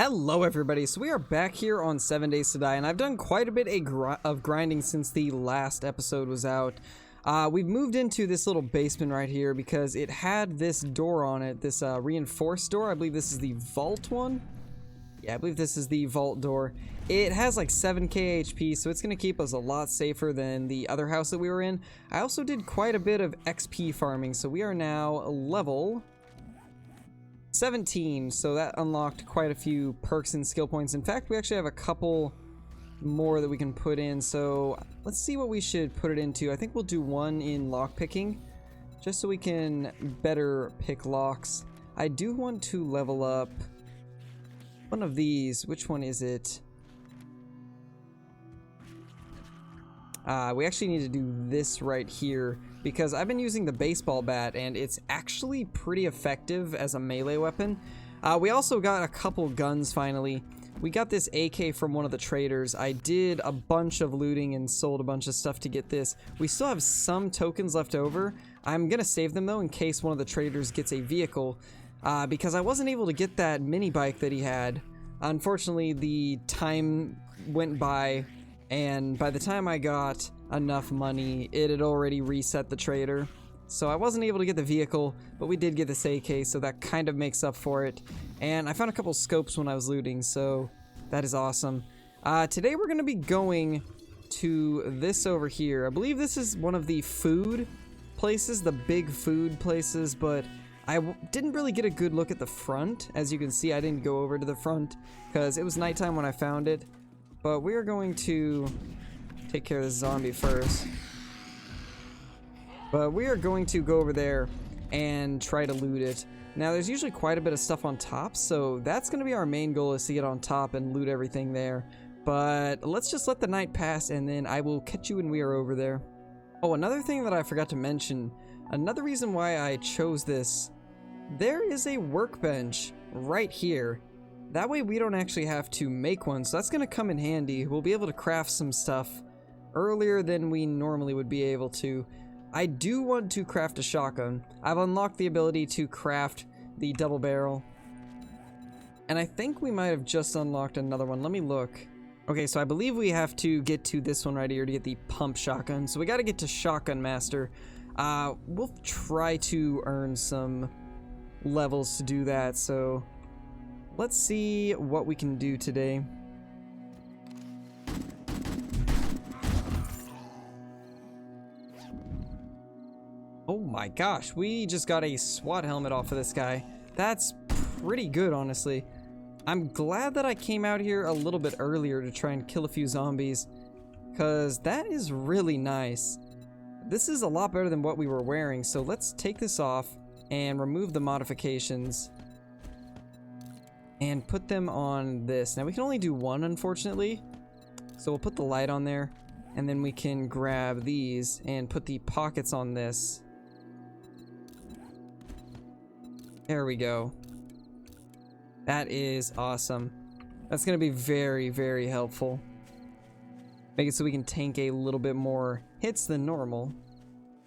Hello everybody, so we are back here on 7 Days to Die, and I've done quite a bit of grinding since the last episode was out. We've moved into this little basement right here because it had this door on it, this reinforced door. I believe this is the vault one. Yeah, I believe this is the vault door. It has like 7k HP, so it's going to keep us a lot safer than the other house that we were in. I also did quite a bit of XP farming, so we are now level 17, so that unlocked quite a few perks and skill points. In fact, we actually have a couple more that we can put in, so let's see what we should put it into. I think we'll do one in lockpicking, just so we can better pick locks. I do want to level up one of these. Which one is it? We actually need to do this right here, because I've been using the baseball bat and it's actually pretty effective as a melee weapon. We also got a couple guns finally. We got this AK from one of the traders. I did a bunch of looting and sold a bunch of stuff to get this. We still have some tokens left over. I'm gonna save them though in case one of the traders gets a vehicle, because I wasn't able to get that mini bike that he had. Unfortunately, the time went by, and by the time I got enough money, it had already reset the trader. So I wasn't able to get the vehicle, but we did get this AK, so that kind of makes up for it. And I found a couple scopes when I was looting, so that is awesome. Today we're going to be going to this over here. I believe this is one of the food places, the big food places, but I didn't really get a good look at the front. As you can see, I didn't go over to the front because it was nighttime when I found it. But we are going to take care of this zombie first. But we are going to go over there and try to loot it. Now, there's usually quite a bit of stuff on top, so that's going to be our main goal, is to get on top and loot everything there. But let's just let the night pass, and then I will catch you when we are over there. Oh, another thing that I forgot to mention, another reason why I chose this, there is a workbench right here. That way we don't actually have to make one, so that's going to come in handy. We'll be able to craft some stuff earlier than we normally would be able to. I do want to craft a shotgun. I've unlocked the ability to craft the double barrel. And I think we might have just unlocked another one. Let me look. Okay, so I believe we have to get to this one right here to get the pump shotgun. So we got to get to Shotgun Master. We'll try to earn some levels to do that, so let's see what we can do today. Oh my gosh, we just got a SWAT helmet off of this guy. That's pretty good, honestly. I'm glad that I came out here a little bit earlier to try and kill a few zombies, because that is really nice. This is a lot better than what we were wearing, so let's take this off and remove the modifications and put them on this. Now we can only do one, unfortunately, so we'll put the light on there, and then we can grab these and put the pockets on this. There we go. That is awesome. That's gonna be very, very helpful. Make it so we can tank a little bit more hits than normal.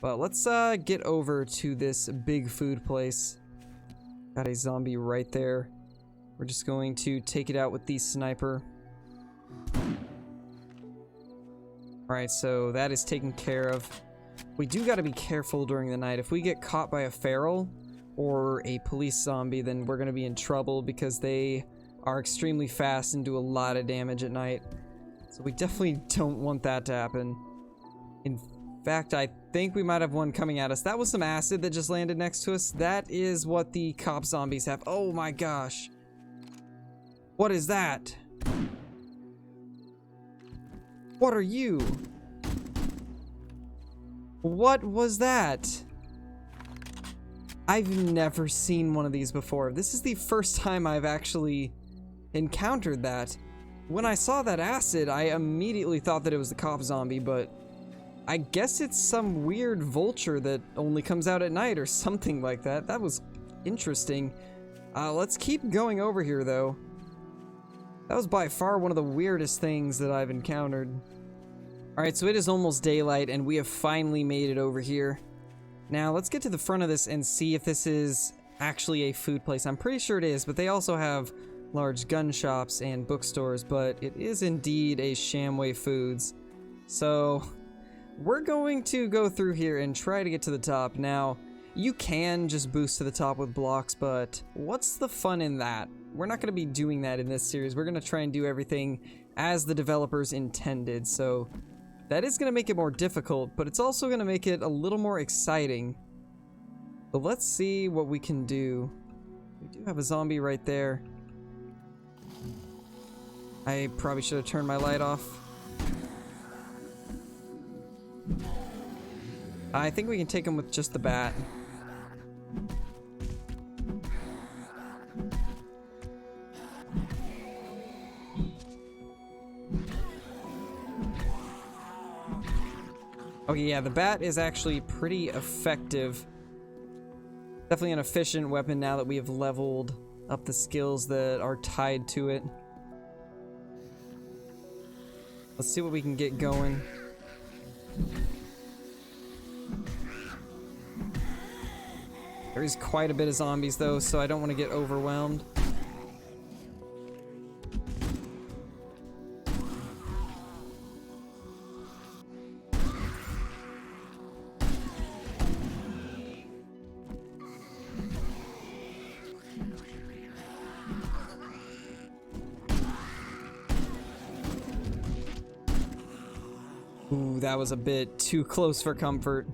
But let's get over to this big food place. Got a zombie right there. We're just going to take it out with the sniper. Alright, so that is taken care of. We do got to be careful during the night. If we get caught by a feral or a police zombie, then we're going to be in trouble, because they are extremely fast and do a lot of damage at night. So we definitely don't want that to happen. In fact, I think we might have one coming at us. That was some acid that just landed next to us. That is what the cop zombies have. Oh my gosh. What is that? What are you? What was that? I've never seen one of these before. This is the first time I've actually encountered that. When I saw that acid, I immediately thought that it was the cop zombie, but I guess it's some weird vulture that only comes out at night or something like that. That was interesting. Let's keep going over here, though. That was by far one of the weirdest things that I've encountered. Alright, so it is almost daylight, and we have finally made it over here. Now, let's get to the front of this and see if this is actually a food place. I'm pretty sure it is, but they also have large gun shops and bookstores, but it is indeed a Shamway Foods. So we're going to go through here and try to get to the top. Now, you can just boost to the top with blocks, but what's the fun in that? We're not going to be doing that in this series. We're going to try and do everything as the developers intended, so that is going to make it more difficult, but it's also going to make it a little more exciting. But let's see what we can do. We do have a zombie right there. I probably should have turned my light off. I think we can take him with just the bat. Okay, yeah, the bat is actually pretty effective. Definitely an efficient weapon now that we have leveled up the skills that are tied to it. Let's see what we can get going. There is quite a bit of zombies though, so I don't want to get overwhelmed. Ooh, that was a bit too close for comfort.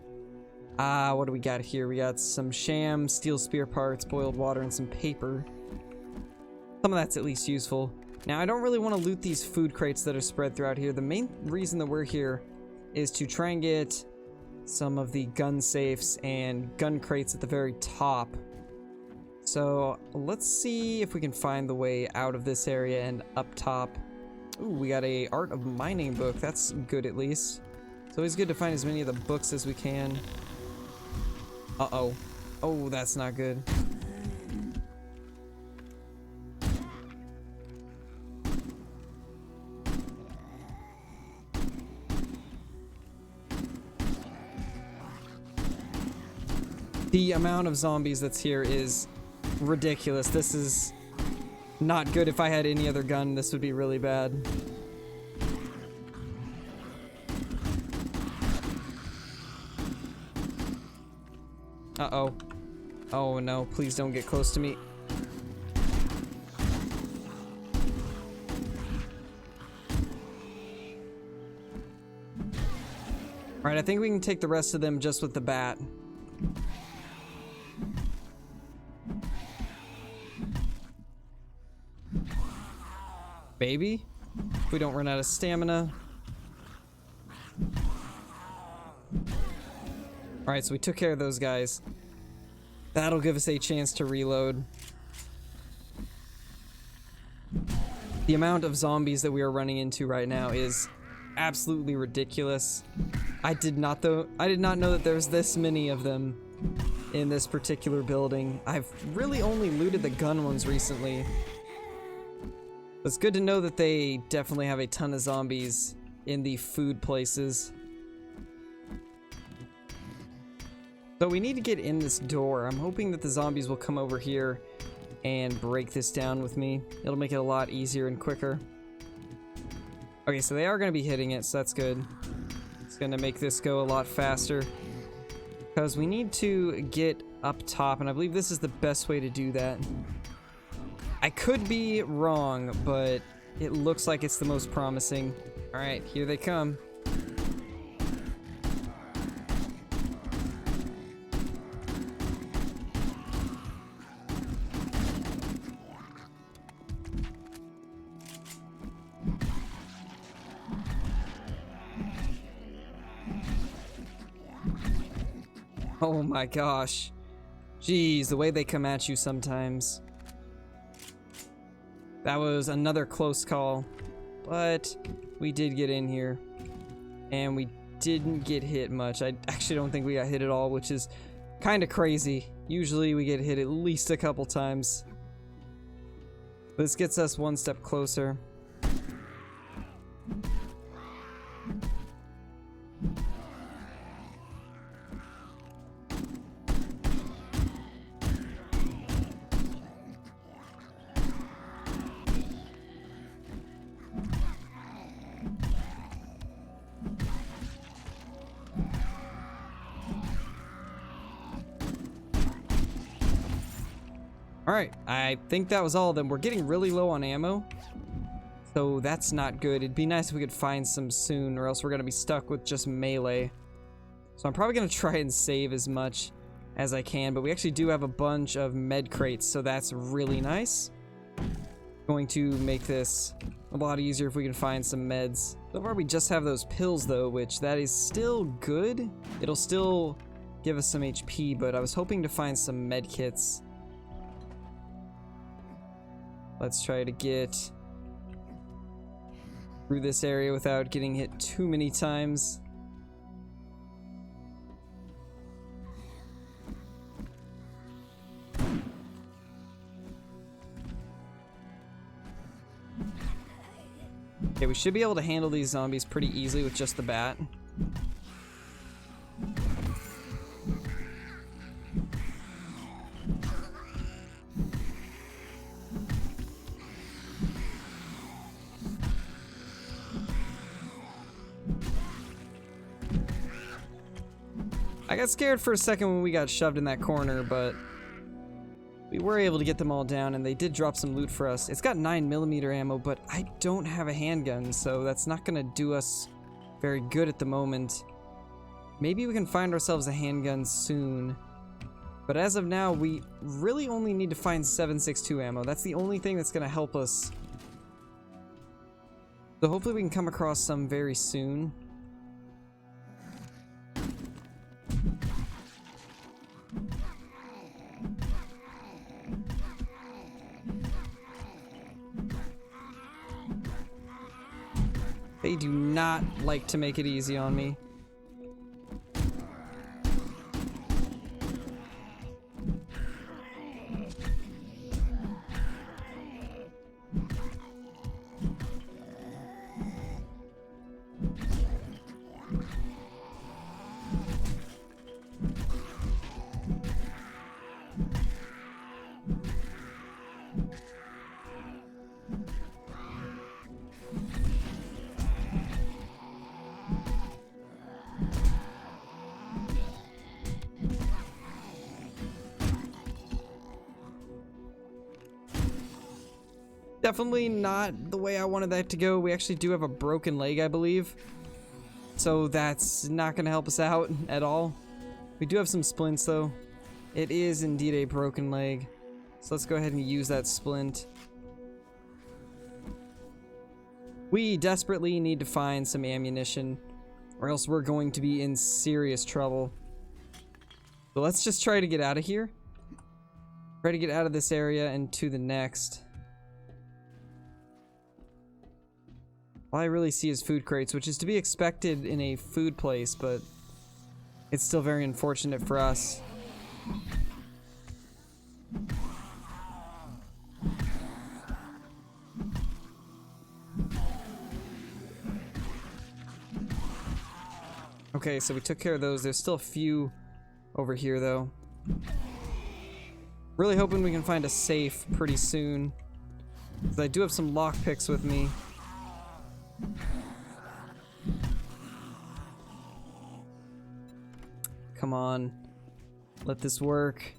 What do we got here? We got some sham, steel spear parts, boiled water, and some paper. Some of that's at least useful. Now, I don't really want to loot these food crates that are spread throughout here. The main reason that we're here is to try and get some of the gun safes and gun crates at the very top. So, let's see if we can find the way out of this area and up top. Ooh, we got a Art of Mining book. That's good at least. It's always good to find as many of the books as we can. Uh-oh. Oh, that's not good. The amount of zombies that's here is ridiculous. This is not good. If I had any other gun, this would be really bad. Uh-oh. Oh no, please don't get close to me. Alright, I think we can take the rest of them just with the bat. Maybe? If we don't run out of stamina. Alright, so we took care of those guys. That'll give us a chance to reload. The amount of zombies that we are running into right now is absolutely ridiculous. I did not know that there's this many of them in this particular building. I've really only looted the gun ones recently. It's good to know that they definitely have a ton of zombies in the food places. So we need to get in this door. I'm hoping that the zombies will come over here and break this down with me. It'll make it a lot easier and quicker. Okay, so they are going to be hitting it, so that's good. It's going to make this go a lot faster. Because we need to get up top, and I believe this is the best way to do that. I could be wrong, but it looks like it's the most promising. Alright, here they come. Oh my gosh. Jeez, the way they come at you sometimes. That was another close call, but we did get in here, and we didn't get hit much. I actually don't think we got hit at all, which is kind of crazy. Usually we get hit at least a couple times. This gets us one step closer. Alright, I think that was all of them. We're getting really low on ammo, so that's not good. It'd be nice if we could find some soon, or else we're gonna be stuck with just melee. So I'm probably gonna try and save as much as I can, but we actually do have a bunch of med crates, so that's really nice. Going to make this a lot easier if we can find some meds. So far we just have those pills though, which that is still good. It'll still give us some HP, but I was hoping to find some med kits. Let's try to get through this area without getting hit too many times. Okay, we should be able to handle these zombies pretty easily with just the bat. I got scared for a second when we got shoved in that corner, but we were able to get them all down, and they did drop some loot for us. It's got 9mm ammo, but I don't have a handgun, so that's not gonna do us very good at the moment. Maybe we can find ourselves a handgun soon. But as of now, we really only need to find 7.62 ammo. That's the only thing that's gonna help us. So hopefully we can come across some very soon. They do not like to make it easy on me. Definitely not the way I wanted that to go. We actually do have a broken leg, I believe. So that's not going to help us out at all. We do have some splints, though. It is indeed a broken leg. So let's go ahead and use that splint. We desperately need to find some ammunition, or else we're going to be in serious trouble. So let's just try to get out of here. Try to get out of this area and to the next. All I really see is food crates, which is to be expected in a food place, but it's still very unfortunate for us. Okay, so we took care of those. There's still a few over here, though. Really hoping we can find a safe pretty soon, because I do have some lockpicks with me. Come on, let this work.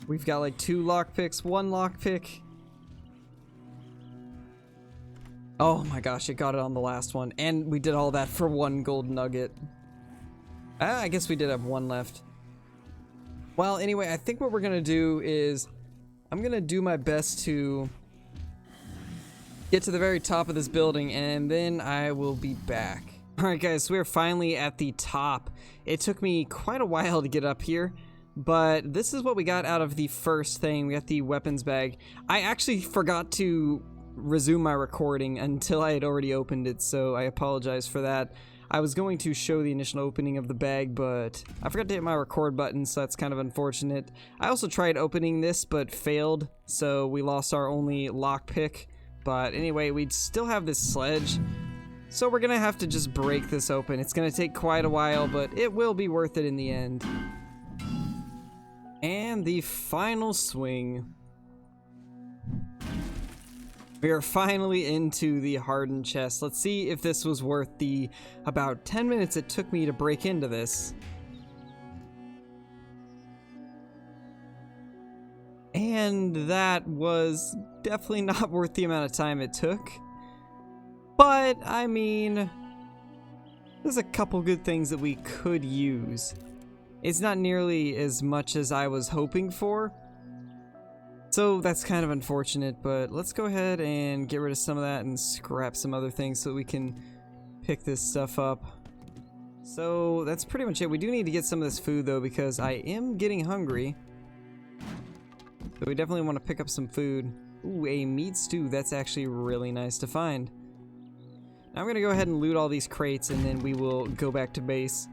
We've got like 2 lockpicks, 1 lockpick. Oh my gosh, it got it on the last one, and we did all that for 1 gold nugget. I guess we did have 1 left. Well, anyway, I think what we're gonna do is I'm gonna do my best to get to the very top of this building, and then I will be back. Alright guys, so we're finally at the top. It took me quite a while to get up here, but this is what we got out of the first thing. We got the weapons bag. I actually forgot to resume my recording until I had already opened it, so I apologize for that. I was going to show the initial opening of the bag, but I forgot to hit my record button, so that's kind of unfortunate. I also tried opening this, but failed, so we lost our only lockpick. But anyway, we still have this sledge, so we're gonna have to just break this open. It's gonna take quite a while, but it will be worth it in the end. And the final swing. We are finally into the Hardened Chest. Let's see if this was worth the about 10 minutes it took me to break into this. And that was definitely not worth the amount of time it took. But, I mean, there's a couple good things that we could use. It's not nearly as much as I was hoping for. So that's kind of unfortunate, but let's go ahead and get rid of some of that and scrap some other things so we can pick this stuff up. So that's pretty much it. We do need to get some of this food though, because I am getting hungry. So we definitely want to pick up some food. Ooh, a meat stew. That's actually really nice to find. Now I'm going to go ahead and loot all these crates and then we will go back to base.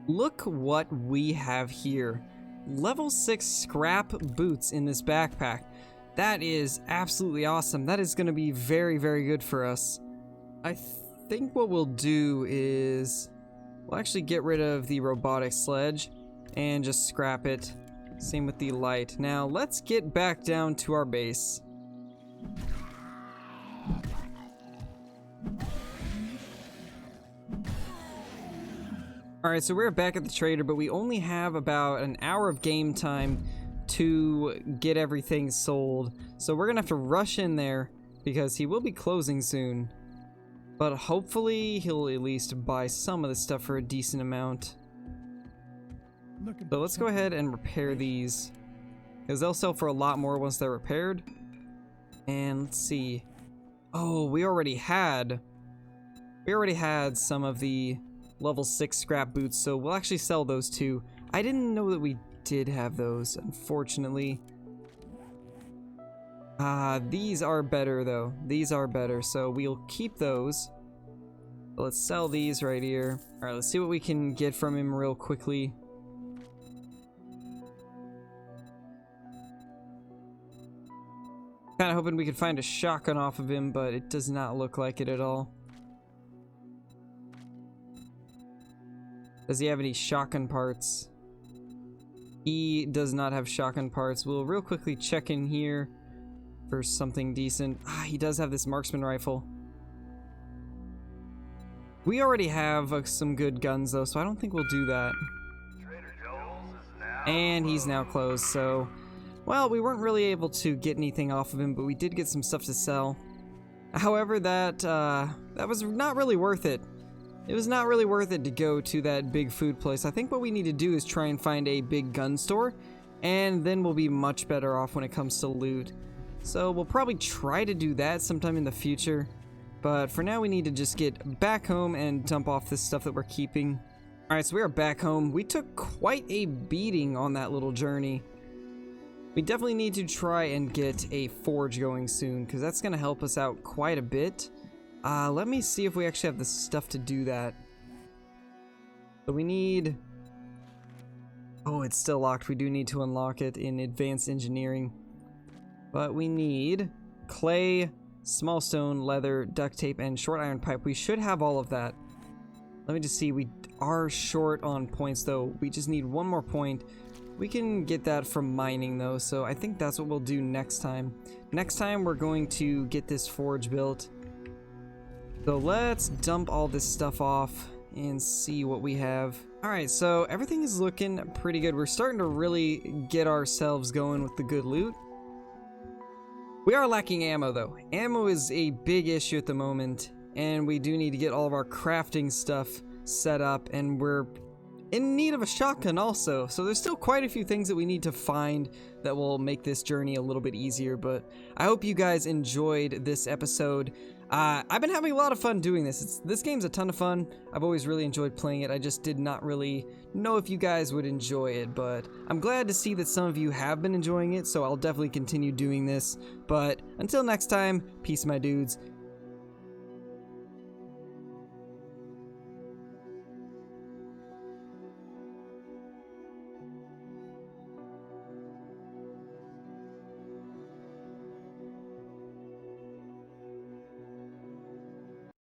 Look what we have here. Level 6 scrap boots in this backpack. That is absolutely awesome. That is going to be very, very good for us. I think what we'll do is we'll actually get rid of the robotic sledge and just scrap it. Same with the light. Now let's get back down to our base. Alright, so we're back at the trader, but we only have about an hour of game time to get everything sold. So we're gonna have to rush in there because he will be closing soon. But hopefully he'll at least buy some of the stuff for a decent amount. So let's go ahead and repair these, because they'll sell for a lot more once they're repaired. And let's see. Oh, we already had some of the level 6 scrap boots, so we'll actually sell those too. I didn't know that we did have those, unfortunately. These are better though. These are better, so we'll keep those. Let's sell these right here. Alright, let's see what we can get from him real quickly. Kinda hoping we could find a shotgun off of him, but it does not look like it at all. Does he have any shotgun parts? He does not have shotgun parts. We'll real quickly check in here for something decent. He does have this marksman rifle. We already have some good guns though, so I don't think we'll do that. And he's now closed, so... Well, we weren't really able to get anything off of him, but we did get some stuff to sell. However, that was not really worth it. It was not really worth it to go to that big food place. I think what we need to do is try and find a big gun store, and then we'll be much better off when it comes to loot. So we'll probably try to do that sometime in the future, but for now we need to just get back home and dump off this stuff that we're keeping. Alright, so we are back home. We took quite a beating on that little journey. We definitely need to try and get a forge going soon, because that's going to help us out quite a bit. Let me see if we actually have the stuff to do that. So we need... Oh, it's still locked. We do need to unlock it in advanced engineering. But we need clay, small stone, leather, duct tape, and short iron pipe. We should have all of that. Let me just see. We are short on points, though. We just need one more point. We can get that from mining, though, so I think that's what we'll do next time. Next time, we're going to get this forge built. So let's dump all this stuff off and see what we have. Alright, so everything is looking pretty good. We're starting to really get ourselves going with the good loot. We are lacking ammo, though. Ammo is a big issue at the moment, and we do need to get all of our crafting stuff set up, and we're in need of a shotgun also. So there's still quite a few things that we need to find that will make this journey a little bit easier, but I hope you guys enjoyed this episode. I've been having a lot of fun doing this. This game's a ton of fun. I've always really enjoyed playing it. I just did not really know if you guys would enjoy it, but I'm glad to see that some of you have been enjoying it, so I'll definitely continue doing this. But until next time, peace my dudes.